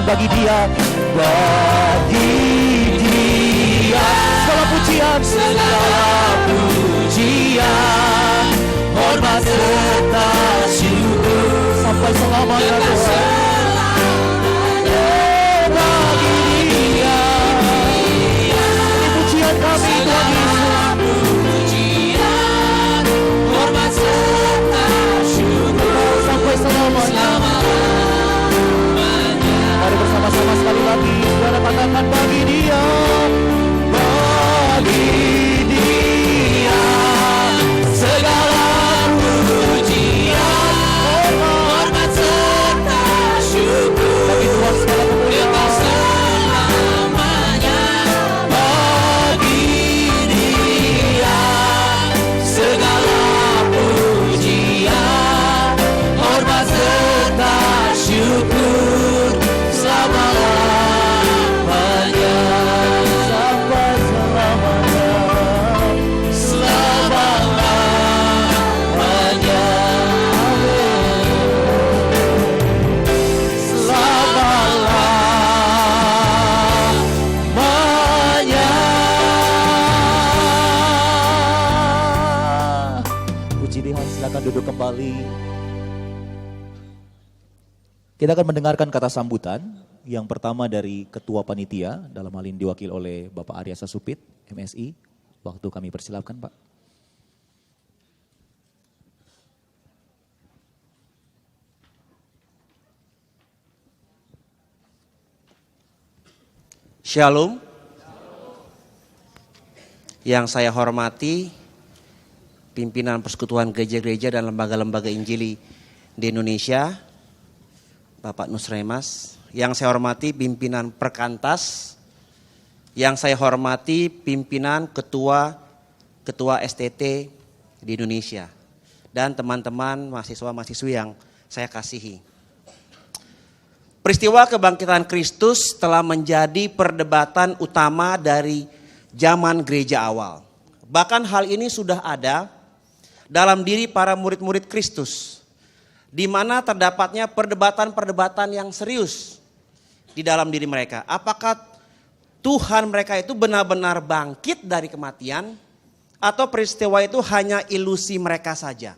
bagi Dia, bagi Dia. Segala pujian, hormat serta syukur sampai selamanya Tuhan. Bagi Dia, ini pujian kami Tuhan Yesus. Hormat serta syukur Sampai selamanya. Mari bersama-sama sekali lagi, saudara katakan bagi Dia, bagi Dia segala pujian, hormat serta syukur bagi Tuhan segala kemuliaan selamanya. bagi Dia Segala pujian, hormat serta syukur selama-lamanya. sampai selamanya. Selama-lamanya. Selamanya. Puji Tuhan, silakan duduk kembali. Kita akan mendengarkan kata sambutan. Yang pertama dari Ketua Panitia, dalam hal ini diwakil oleh Bapak Arya Sasupit, MSI. Waktu kami persilahkan Pak. Shalom. Yang saya hormati pimpinan persekutuan gereja-gereja dan lembaga-lembaga Injili di Indonesia, Bapak Nusremas. Yang saya hormati pimpinan Perkantas. Yang saya hormati pimpinan ketua STT di Indonesia. Dan teman-teman mahasiswa-mahasiswi yang saya kasihi. Peristiwa kebangkitan Kristus telah menjadi perdebatan utama dari zaman gereja awal. Bahkan hal ini sudah ada dalam diri para murid-murid Kristus, di mana terdapatnya perdebatan-perdebatan yang serius di dalam diri mereka. Apakah Tuhan mereka itu benar-benar bangkit dari kematian, atau peristiwa itu hanya ilusi mereka saja?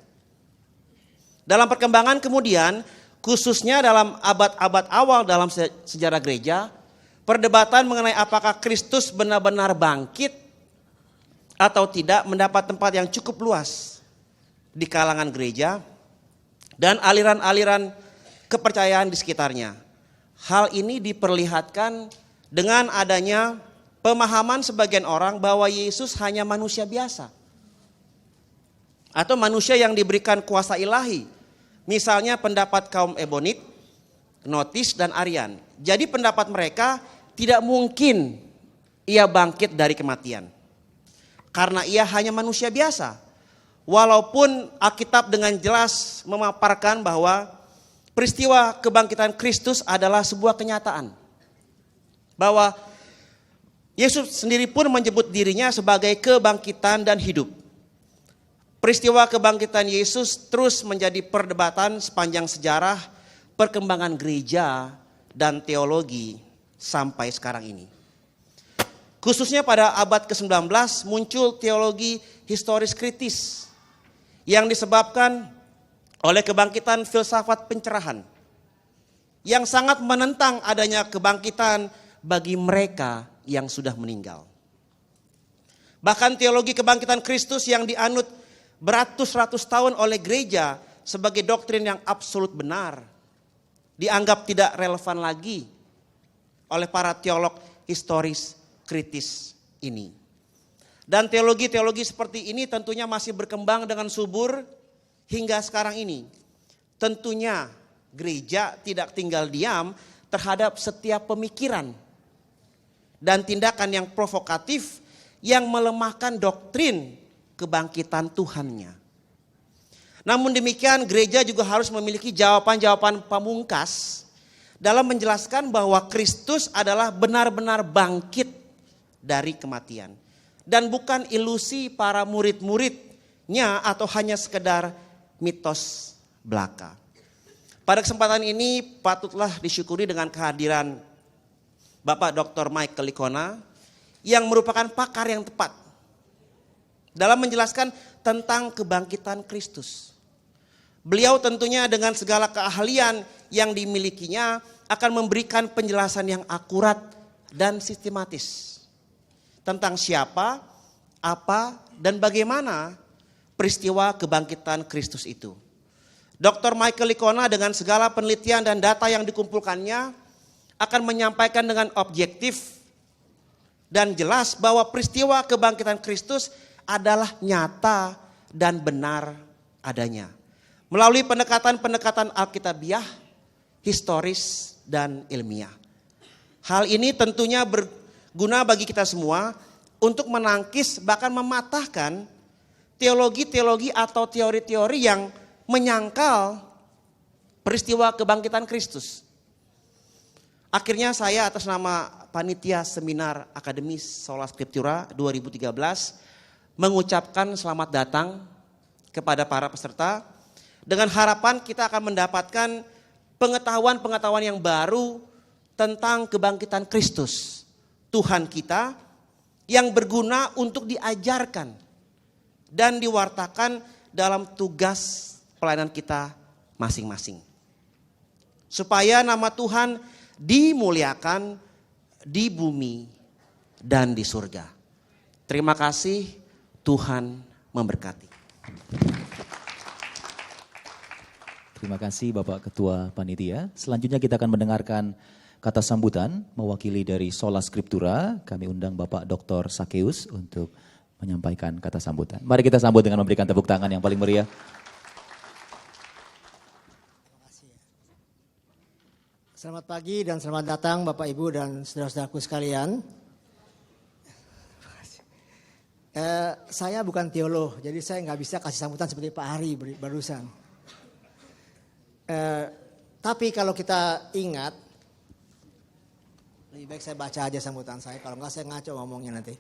Dalam perkembangan kemudian, khususnya dalam abad-abad awal dalam sejarah gereja, perdebatan mengenai apakah Kristus benar-benar bangkit atau tidak mendapat tempat yang cukup luas di kalangan gereja dan aliran-aliran kepercayaan di sekitarnya. Hal ini diperlihatkan dengan adanya pemahaman sebagian orang bahwa Yesus hanya manusia biasa atau manusia yang diberikan kuasa ilahi. Misalnya pendapat kaum Ebonit, Gnotis, dan Arian. Jadi pendapat mereka tidak mungkin ia bangkit dari kematian. Karena ia hanya manusia biasa. Walaupun Alkitab dengan jelas memaparkan bahwa peristiwa kebangkitan Kristus adalah sebuah kenyataan. Bahwa Yesus sendiri pun menyebut dirinya sebagai kebangkitan dan hidup. Peristiwa kebangkitan Yesus terus menjadi perdebatan sepanjang sejarah perkembangan gereja dan teologi sampai sekarang ini. Khususnya pada abad ke-19 muncul teologi historis kritis yang disebabkan oleh kebangkitan filsafat pencerahan yang sangat menentang adanya kebangkitan bagi mereka yang sudah meninggal. Bahkan teologi kebangkitan Kristus yang dianut beratus-ratus tahun oleh gereja sebagai doktrin yang absolut benar dianggap tidak relevan lagi oleh para teolog historis kritis ini. Dan teologi-teologi seperti ini tentunya masih berkembang dengan subur hingga sekarang ini. Tentunya gereja tidak tinggal diam terhadap setiap pemikiran dan tindakan yang provokatif yang melemahkan doktrin kebangkitan Tuhannya. Namun demikian gereja juga harus memiliki jawaban-jawaban pamungkas dalam menjelaskan bahwa Kristus adalah benar-benar bangkit dari kematian. Dan bukan ilusi para murid-muridnya atau hanya sekedar mitos belaka. Pada kesempatan ini patutlah disyukuri dengan kehadiran Bapak Dr. Michael Licona yang merupakan pakar yang tepat dalam menjelaskan tentang kebangkitan Kristus. Beliau tentunya dengan segala keahlian yang dimilikinya akan memberikan penjelasan yang akurat dan sistematis tentang siapa, apa, dan bagaimana peristiwa kebangkitan Kristus itu. Dr. Michael Licona dengan segala penelitian dan data yang dikumpulkannya akan menyampaikan dengan objektif dan jelas bahwa peristiwa kebangkitan Kristus adalah nyata dan benar adanya. Melalui pendekatan-pendekatan alkitabiah, historis, dan ilmiah. Hal ini tentunya berguna bagi kita semua untuk menangkis bahkan mematahkan teologi-teologi atau teori-teori yang menyangkal peristiwa kebangkitan Kristus. Akhirnya saya atas nama Panitia Seminar Akademis Sola Scriptura 2013 mengucapkan selamat datang kepada para peserta dengan harapan kita akan mendapatkan pengetahuan-pengetahuan yang baru tentang kebangkitan Kristus, Tuhan kita yang berguna untuk diajarkan dan diwartakan dalam tugas pelayanan kita masing-masing. Supaya nama Tuhan dimuliakan di bumi dan di surga. Terima kasih, Tuhan memberkati. Terima kasih Bapak Ketua Panitia. Selanjutnya kita akan mendengarkan kata sambutan mewakili dari Sola Scriptura. Kami undang Bapak Dr. Sakeus untuk menyampaikan kata sambutan. Mari kita sambut dengan memberikan tepuk tangan yang paling meriah. Selamat pagi dan selamat datang Bapak Ibu dan saudara-saudaraku sekalian. Saya bukan teolog, jadi saya nggak bisa kasih sambutan seperti Pak Hari barusan. Tapi kalau kita ingat, lebih baik saya baca aja sambutan saya, kalau nggak saya ngaco ngomongnya nanti.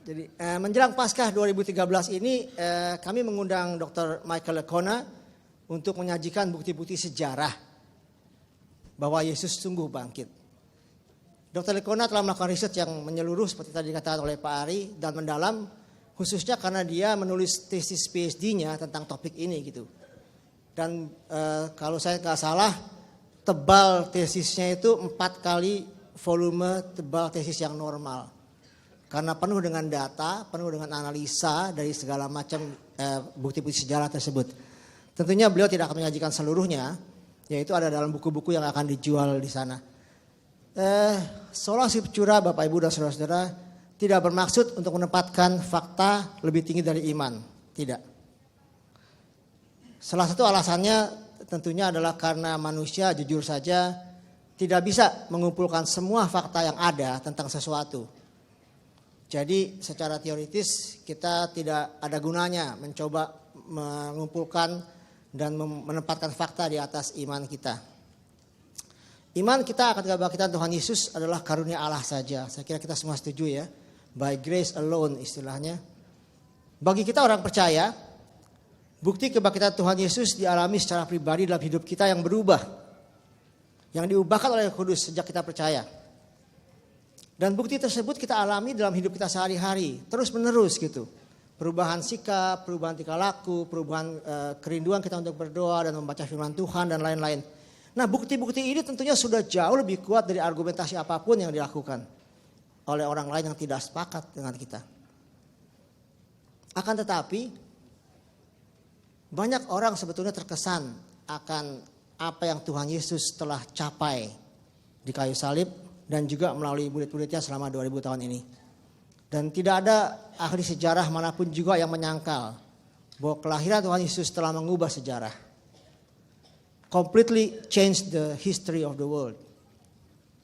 Jadi menjelang Paskah 2013 ini kami mengundang Dr. Michael Licona untuk menyajikan bukti-bukti sejarah bahwa Yesus sungguh bangkit. Dr. Licona telah melakukan riset yang menyeluruh seperti tadi dikatakan oleh Pak Ari dan mendalam, khususnya karena dia menulis tesis PhD-nya tentang topik ini gitu. Dan kalau saya nggak salah, tebal tesisnya itu 4 kali volume tebal tesis yang normal. Karena penuh dengan data, penuh dengan analisa dari segala macam bukti-bukti sejarah tersebut. Tentunya beliau tidak akan menyajikan seluruhnya, yaitu ada dalam buku-buku yang akan dijual di sana. Sola Scriptura Bapak Ibu dan saudara-saudara tidak bermaksud untuk menempatkan fakta lebih tinggi dari iman. Tidak. Salah satu alasannya tentunya adalah karena manusia jujur saja tidak bisa mengumpulkan semua fakta yang ada tentang sesuatu. Jadi secara teoritis kita tidak ada gunanya mencoba mengumpulkan dan menempatkan fakta di atas iman kita. Iman kita akan kebangkitan Tuhan Yesus adalah karunia Allah saja. Saya kira kita semua setuju ya. By grace alone istilahnya. Bagi kita orang percaya, bukti kebangkitan Tuhan Yesus dialami secara pribadi dalam hidup kita yang berubah. Yang diubahkan oleh Roh Kudus sejak kita percaya. Dan bukti tersebut kita alami dalam hidup kita sehari-hari. Terus menerus gitu. Perubahan sikap, perubahan tingkah laku, perubahan kerinduan kita untuk berdoa dan membaca firman Tuhan dan lain-lain. Nah bukti-bukti ini tentunya sudah jauh lebih kuat dari argumentasi apapun yang dilakukan oleh orang lain yang tidak sepakat dengan kita. Akan tetapi banyak orang sebetulnya terkesan akan apa yang Tuhan Yesus telah capai di kayu salib dan juga melalui murid-muridnya selama 2000 tahun ini. Dan tidak ada ahli sejarah manapun juga yang menyangkal bahwa kelahiran Tuhan Yesus telah mengubah sejarah. Completely change the history of the world.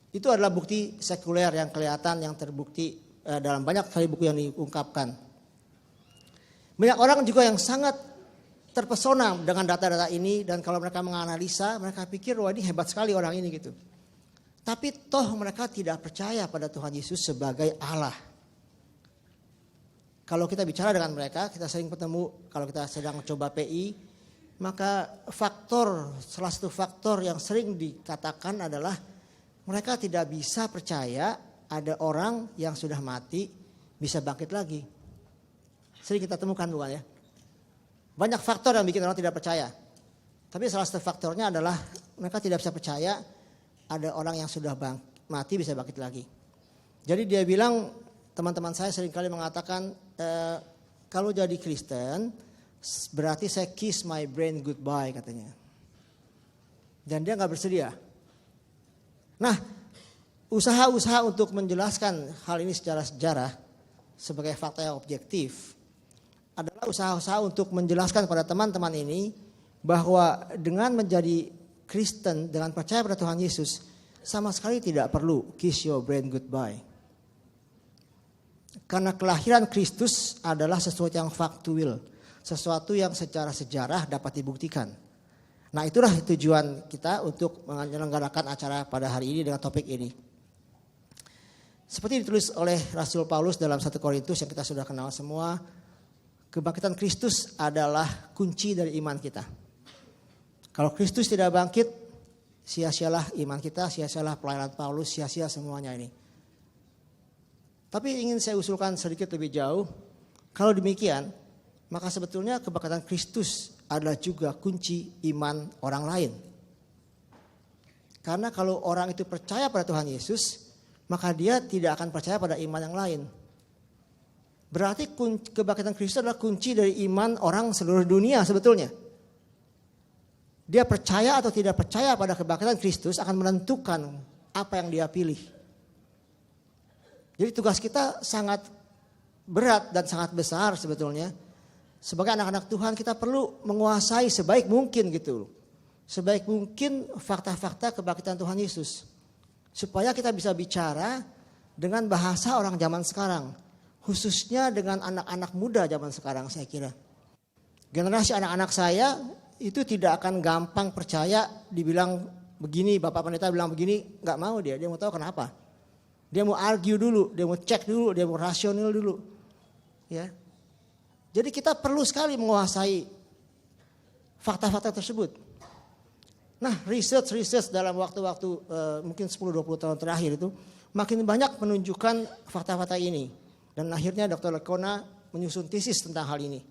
Itu adalah bukti sekuler yang kelihatan, yang terbukti dalam banyak kali buku yang diungkapkan. Banyak orang juga yang sangat terpesona dengan data-data ini dan kalau mereka menganalisa, mereka pikir wah ini hebat sekali orang ini gitu. Tapi toh mereka tidak percaya pada Tuhan Yesus sebagai Allah. Kalau kita bicara dengan mereka, kita sering ketemu kalau kita sedang coba PI, maka salah satu faktor yang sering dikatakan adalah mereka tidak bisa percaya ada orang yang sudah mati bisa bangkit lagi. Sering kita temukan bukan ya? Banyak faktor yang bikin orang tidak percaya. Tapi salah satu faktornya adalah mereka tidak bisa percaya ada orang yang sudah mati bisa bangkit lagi. Jadi dia bilang, teman-teman saya seringkali mengatakan, kalau jadi Kristen berarti saya kiss my brain goodbye katanya. Dan dia gak bersedia. Nah, usaha-usaha untuk menjelaskan hal ini secara sejarah sebagai fakta yang objektif adalah usaha-usaha untuk menjelaskan kepada teman-teman ini bahwa dengan menjadi Kristen, dengan percaya pada Tuhan Yesus, sama sekali tidak perlu kiss your brain goodbye. Karena kelahiran Kristus adalah sesuatu yang faktual, sesuatu yang secara sejarah dapat dibuktikan. Nah, itulah tujuan kita untuk menyelenggarakan acara pada hari ini dengan topik ini. Seperti ditulis oleh Rasul Paulus dalam 1 Korintus yang kita sudah kenal semua, kebangkitan Kristus adalah kunci dari iman kita. Kalau Kristus tidak bangkit, sia-sialah iman kita, sia-sialah pelayanan Paulus, sia-sia semuanya ini. Tapi ingin saya usulkan sedikit lebih jauh. Kalau demikian, maka sebetulnya kebangkitan Kristus adalah juga kunci iman orang lain. Karena kalau orang itu percaya pada Tuhan Yesus, maka dia tidak akan percaya pada iman yang lain. Berarti kebangkitan Kristus adalah kunci dari iman orang seluruh dunia sebetulnya. Dia percaya atau tidak percaya pada kebangkitan Kristus akan menentukan apa yang dia pilih. Jadi tugas kita sangat berat dan sangat besar sebetulnya. Sebagai anak-anak Tuhan kita perlu menguasai sebaik mungkin gitu. Sebaik mungkin fakta-fakta kebangkitan Tuhan Yesus. Supaya kita bisa bicara dengan bahasa orang zaman sekarang. Khususnya dengan anak-anak muda zaman sekarang saya kira. Generasi anak-anak saya itu tidak akan gampang percaya dibilang begini, Bapak Pendeta bilang begini, gak mau dia mau tahu kenapa. Dia mau argue dulu, dia mau cek dulu, dia mau rasional dulu. Ya. Jadi kita perlu sekali menguasai fakta-fakta tersebut. Nah, research dalam waktu-waktu mungkin 10-20 tahun terakhir itu makin banyak menunjukkan fakta-fakta ini. Dan akhirnya Dr. Lekona menyusun tesis tentang hal ini.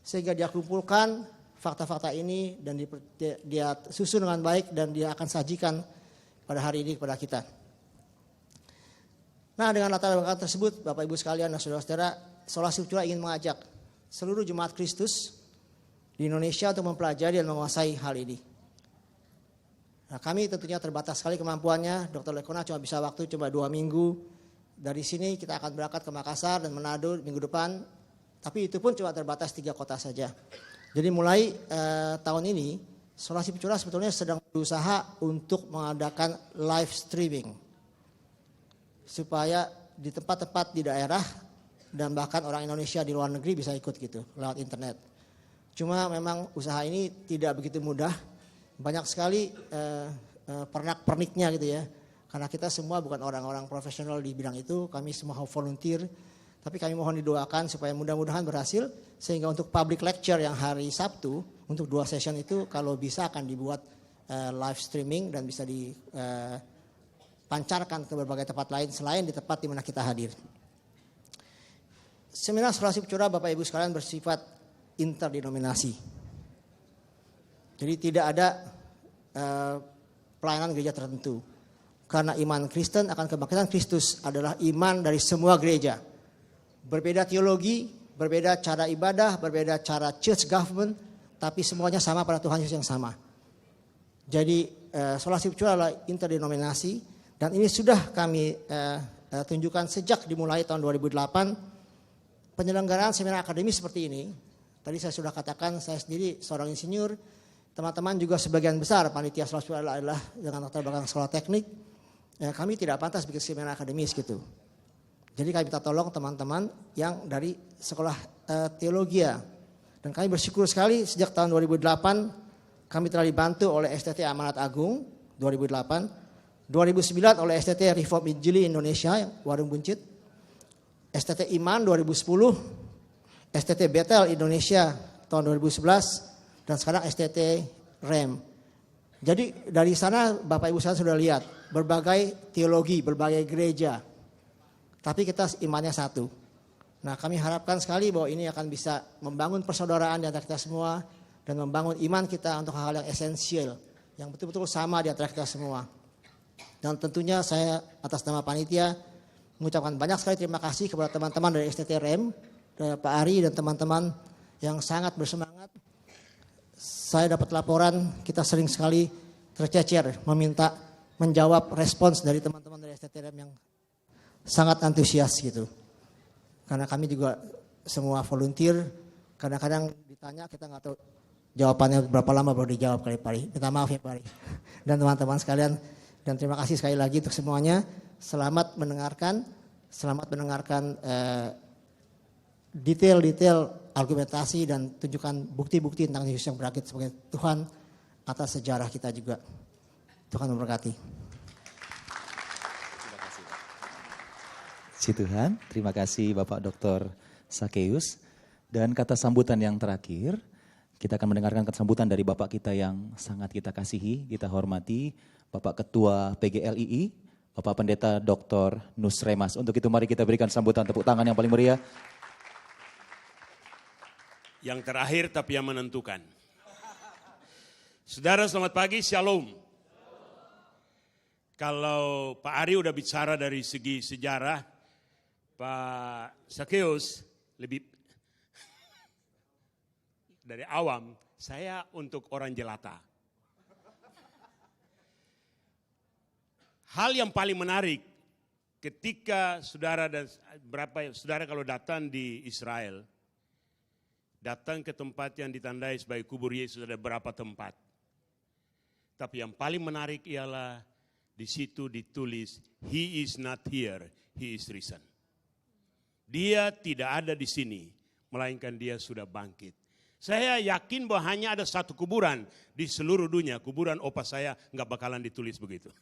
Sehingga dia kumpulkan fakta-fakta ini dan dia susun dengan baik dan dia akan sajikan pada hari ini kepada kita. Nah, dengan latar belakang tersebut, Bapak Ibu sekalian dan saudara-saudara, Sola Scriptura ingin mengajak seluruh jemaat Kristus di Indonesia untuk mempelajari dan menguasai hal ini. Nah, kami tentunya terbatas sekali kemampuannya. Dr. Lekona cuma bisa waktu 2 minggu. Dari sini kita akan berangkat ke Makassar dan Manado minggu depan. Tapi itu pun cuma terbatas 3 kota saja. Jadi mulai tahun ini, Sola Scriptura sebetulnya sedang berusaha untuk mengadakan live streaming. Supaya di tempat-tempat di daerah dan bahkan orang Indonesia di luar negeri bisa ikut gitu lewat internet. Cuma memang usaha ini tidak begitu mudah. Banyak sekali pernak-perniknya gitu ya. Karena kita semua bukan orang-orang profesional di bidang itu, kami semua volunteer. Tapi kami mohon didoakan supaya mudah-mudahan berhasil. Sehingga untuk public lecture yang hari Sabtu, untuk 2 session itu kalau bisa akan dibuat live streaming dan bisa dipancarkan ke berbagai tempat lain selain di tempat di mana kita hadir. Seminar Sola Scriptura Bapak Ibu sekalian bersifat interdenominasi. Jadi tidak ada pelayanan gereja tertentu. Karena iman Kristen akan kebangkitan Kristus adalah iman dari semua gereja. Berbeda teologi, berbeda cara ibadah, berbeda cara church government, tapi semuanya sama pada Tuhan Yesus yang sama. Jadi Sola Scriptura adalah interdenominasi dan ini sudah kami tunjukkan sejak dimulai tahun 2008 penyelenggaraan seminar akademis seperti ini. Tadi saya sudah katakan saya sendiri seorang insinyur, teman-teman juga sebagian besar panitia Sola Scriptura adalah dengan latar belakang sekolah teknik. Kami tidak pantas bikin seminar akademis gitu. Jadi kami minta tolong teman-teman yang dari sekolah teologi. Dan kami bersyukur sekali sejak tahun 2008 kami telah dibantu oleh STT Amanat Agung 2008, 2009 oleh STT Reform Injili Indonesia Warung Buncit, STT Iman 2010, STT Betel Indonesia tahun 2011, dan sekarang STT REM. Jadi dari sana Bapak Ibu saya sudah lihat berbagai teologi, berbagai gereja. Tapi kita imannya satu. Nah, kami harapkan sekali bahwa ini akan bisa membangun persaudaraan di antara kita semua dan membangun iman kita untuk hal-hal yang esensial, yang betul-betul sama di antara kita semua. Dan tentunya saya atas nama panitia mengucapkan banyak sekali terima kasih kepada teman-teman dari STT REM, dari Pak Ari dan teman-teman yang sangat bersemangat. Saya dapat laporan kita sering sekali tercecer meminta menjawab respons dari teman-teman dari STT REM yang sangat antusias gitu. Karena kami juga semua volunteer, kadang-kadang ditanya kita nggak tahu jawabannya berapa lama baru dijawab kali Pak Ari. Minta maaf ya Pak Ari. Dan teman-teman sekalian, dan terima kasih sekali lagi untuk semuanya. Selamat mendengarkan detail-detail argumentasi dan tunjukkan bukti-bukti tentang Yesus yang bangkit sebagai Tuhan atas sejarah kita juga. Tuhan memberkati. Puji Tuhan, terima kasih Bapak Dr. Sakeus. Dan kata sambutan yang terakhir, kita akan mendengarkan kata sambutan dari Bapak kita yang sangat kita kasihi, kita hormati, Bapak Ketua PGLII, Bapak Pendeta Dr. Nusremas. Untuk itu mari kita berikan sambutan tepuk tangan yang paling meriah. Yang terakhir tapi yang menentukan. Saudara selamat pagi, Shalom. Kalau Pak Ari udah bicara dari segi sejarah, Pak Sakeus lebih dari awam, saya untuk orang jelata. Hal yang paling menarik ketika saudara dan saudara kalau datang di Israel, datang ke tempat yang ditandai sebagai kubur Yesus, ada berapa tempat. Tapi yang paling menarik ialah di situ ditulis, He is not here, He is risen. Dia tidak ada di sini, melainkan dia sudah bangkit. Saya yakin bahwa hanya ada satu kuburan di seluruh dunia, kuburan opa saya nggak bakalan ditulis begitu.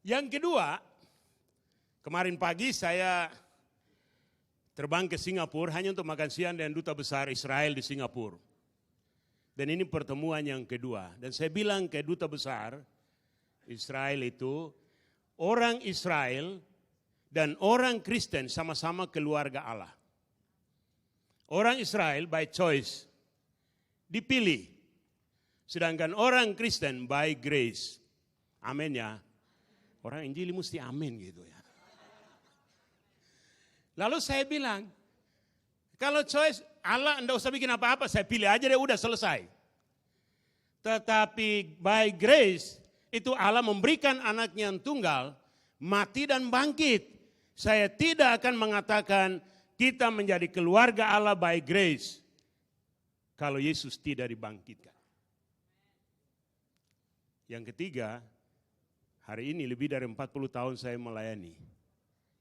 Yang kedua, kemarin pagi saya terbang ke Singapura hanya untuk makan siang dengan Duta Besar Israel di Singapura. Dan ini pertemuan yang kedua. Dan saya bilang ke Duta Besar Israel itu, orang Israel dan orang Kristen sama-sama keluarga Allah. Orang Israel by choice, dipilih. Sedangkan orang Kristen by grace. Amin ya. Orang Injili mesti amin gitu ya. Lalu saya bilang, kalau choice Allah enggak usah bikin apa-apa, saya pilih aja deh udah selesai. Tetapi by grace itu Allah memberikan anaknya yang tunggal, mati dan bangkit. Saya tidak akan mengatakan kita menjadi keluarga Allah by grace kalau Yesus tidak dibangkitkan. Yang ketiga, hari ini lebih dari 40 tahun saya melayani.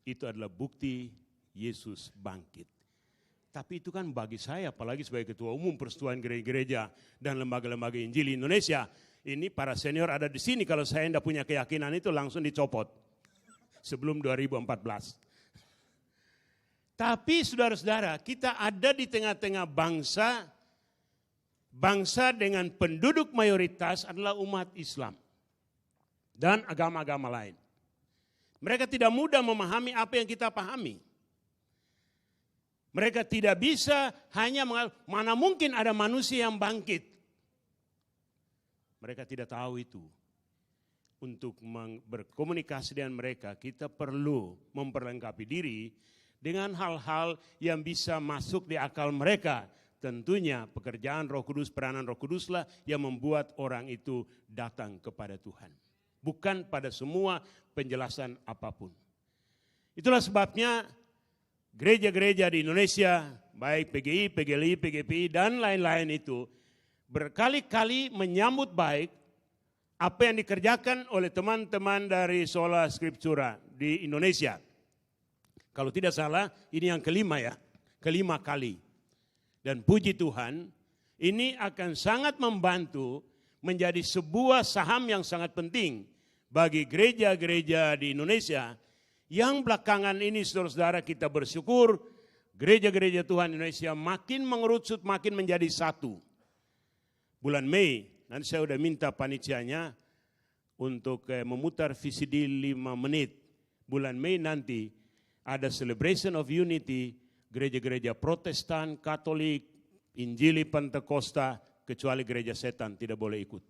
Itu adalah bukti Yesus bangkit. Tapi itu kan bagi saya, apalagi sebagai Ketua Umum Persekutuan Gereja dan lembaga-lembaga Injil Indonesia, ini para senior ada di sini, kalau saya tidak punya keyakinan itu langsung dicopot sebelum 2014. Tapi saudara-saudara, kita ada di tengah-tengah bangsa dengan penduduk mayoritas adalah umat Islam dan agama-agama lain. Mereka tidak mudah memahami apa yang kita pahami. Mereka tidak bisa hanya mana mungkin ada manusia yang bangkit. Mereka tidak tahu itu. Untuk berkomunikasi dengan mereka, kita perlu memperlengkapi diri dengan hal-hal yang bisa masuk di akal mereka. Tentunya pekerjaan Roh Kudus, peranan Roh Kuduslah yang membuat orang itu datang kepada Tuhan. Bukan pada semua penjelasan apapun. Itulah sebabnya gereja-gereja di Indonesia, baik PGI, PGLI, PGPI, dan lain-lain itu berkali-kali menyambut baik apa yang dikerjakan oleh teman-teman dari Sola Scriptura di Indonesia. Kalau tidak salah, ini yang kelima kali. Dan puji Tuhan, ini akan sangat membantu menjadi sebuah saham yang sangat penting bagi gereja-gereja di Indonesia yang belakangan ini saudara-saudara kita bersyukur gereja-gereja Tuhan Indonesia makin mengerucut, makin menjadi satu. Bulan Mei, nanti saya udah minta panitianya untuk memutar VCD 5 menit. Bulan Mei nanti ada Celebration of Unity, gereja-gereja Protestan, Katolik, Injili, Pentakosta, kecuali gereja setan tidak boleh ikut.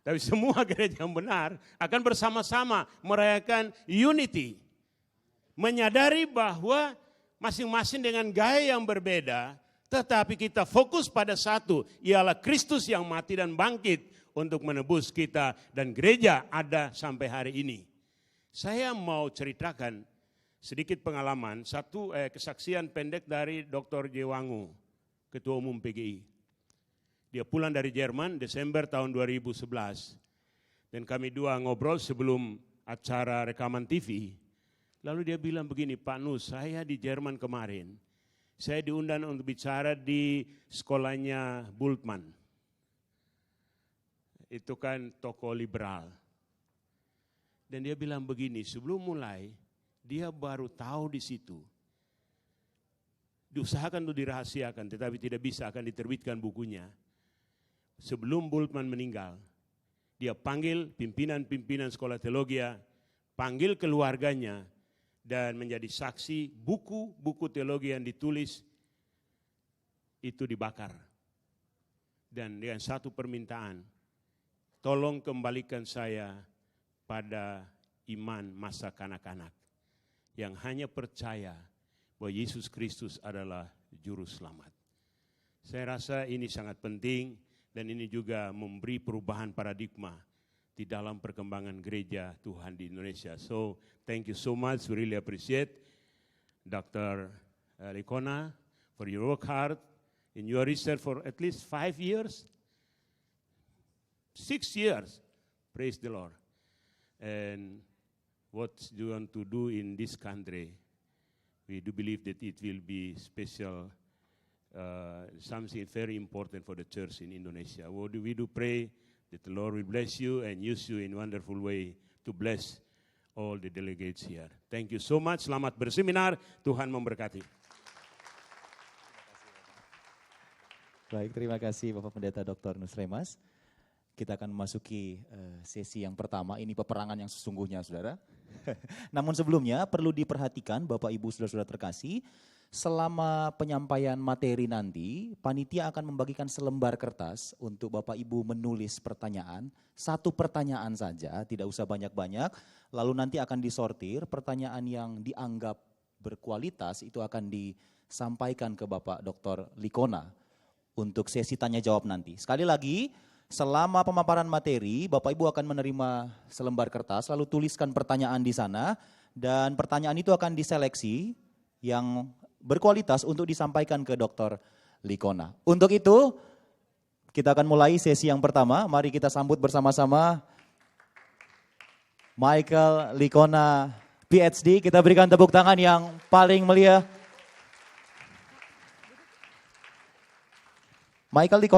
Tapi semua gereja yang benar akan bersama-sama merayakan unity. Menyadari bahwa masing-masing dengan gaya yang berbeda, tetapi kita fokus pada satu, ialah Kristus yang mati dan bangkit untuk menebus kita, dan gereja ada sampai hari ini. Saya mau ceritakan sedikit pengalaman, satu kesaksian pendek dari Dr. Jewangu, Ketua Umum PGI. Dia pulang dari Jerman Desember tahun 2011. Dan kami dua ngobrol sebelum acara rekaman TV. Lalu dia bilang begini, Pak Nus, saya di Jerman kemarin, saya diundang untuk bicara di sekolahnya Bultmann. Itu kan tokoh liberal. Dan dia bilang begini, sebelum mulai, dia baru tahu di situ. Diusahakan untuk dirahasiakan, tetapi tidak bisa, akan diterbitkan bukunya. Sebelum Bultmann meninggal, dia panggil pimpinan-pimpinan sekolah teologi, panggil keluarganya, dan menjadi saksi buku-buku teologi yang ditulis itu dibakar. Dan dengan satu permintaan, tolong kembalikan saya pada iman masa kanak-kanak yang hanya percaya bahwa Yesus Kristus adalah juru selamat. Saya rasa ini sangat penting dan ini juga memberi perubahan paradigma di dalam perkembangan gereja Tuhan di Indonesia. So, thank you so much. We really appreciate Dr. Likona for your work hard in your research for at least 5 years. 6 years, praise the Lord. And what you want to do in this country, we do believe that it will be special, something very important for the church in Indonesia. We do pray that the Lord will bless you and use you in wonderful way to bless all the delegates here. Thank you so much, selamat berseminar, Tuhan memberkati. Baik, terima kasih Bapak Pendeta Dr. Nusremas. Kita akan memasuki sesi yang pertama, ini peperangan yang sesungguhnya saudara. Namun sebelumnya perlu diperhatikan Bapak Ibu saudara-saudara terkasih, selama penyampaian materi nanti, panitia akan membagikan selembar kertas untuk Bapak Ibu menulis pertanyaan, satu pertanyaan saja, tidak usah banyak-banyak, lalu nanti akan disortir, pertanyaan yang dianggap berkualitas itu akan disampaikan ke Bapak Dr. Likona untuk sesi tanya jawab nanti. Sekali lagi, selama pemaparan materi, Bapak Ibu akan menerima selembar kertas, lalu tuliskan pertanyaan di sana, dan pertanyaan itu akan diseleksi yang berkualitas untuk disampaikan ke Dr. Likona. Untuk itu, kita akan mulai sesi yang pertama. Mari kita sambut bersama-sama Michael Likona, PhD. Kita berikan tepuk tangan yang paling meriah. Michael Likona.